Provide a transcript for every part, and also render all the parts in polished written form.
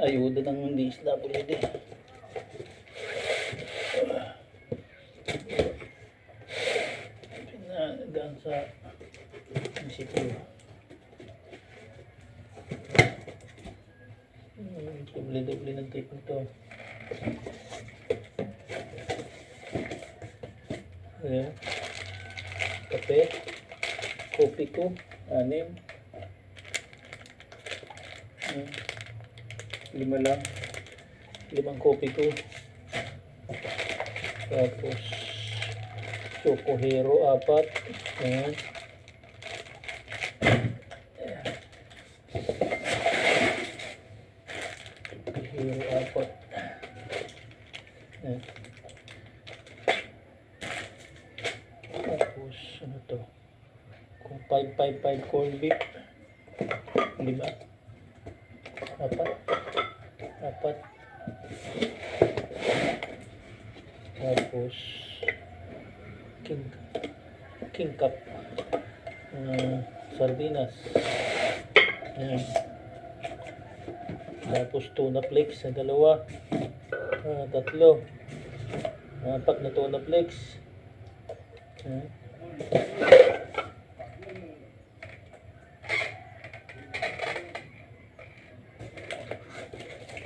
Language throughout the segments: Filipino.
Ayuda ng DSWD. Pinadaan sa munisipyo. Doble-doble ng tape ito. Ayan. Kape. Kopi ko. 6. 5 lang. 5 kopi ko. Tapos Choco Hero 4. Ayan. Hero 4. Ayan. Tapos ano to? Kung 555 corned beef. 5. 4. Tapos king cup sardinas. Ayan. Tapos tuna flakes na 2, 3, 4 na tuna flakes. Ayan.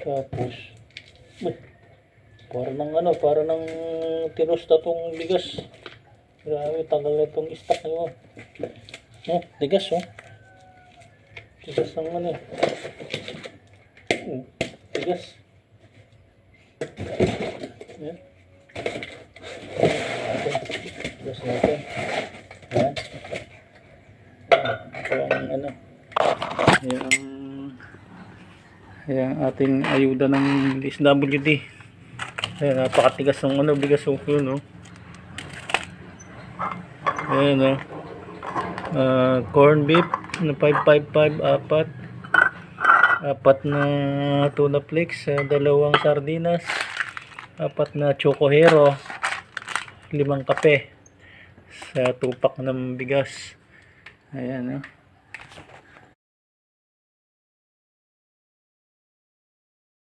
Tapos para ng tinusta tong bigas. Grabe, tagal na itong stock nyo. Bigas bigas ng bigas. Ayan. Bigas natin. Ayan. Ito ang Ayan, ating ayuda ng DSWD. Ayan, napakatigas ng bigas yun, Ayan, corn beef na 555, 4 na tuna flakes, 2 sardinas, 4 na Choco Hero, 5 kape sa 2 pack ng bigas. Ayan,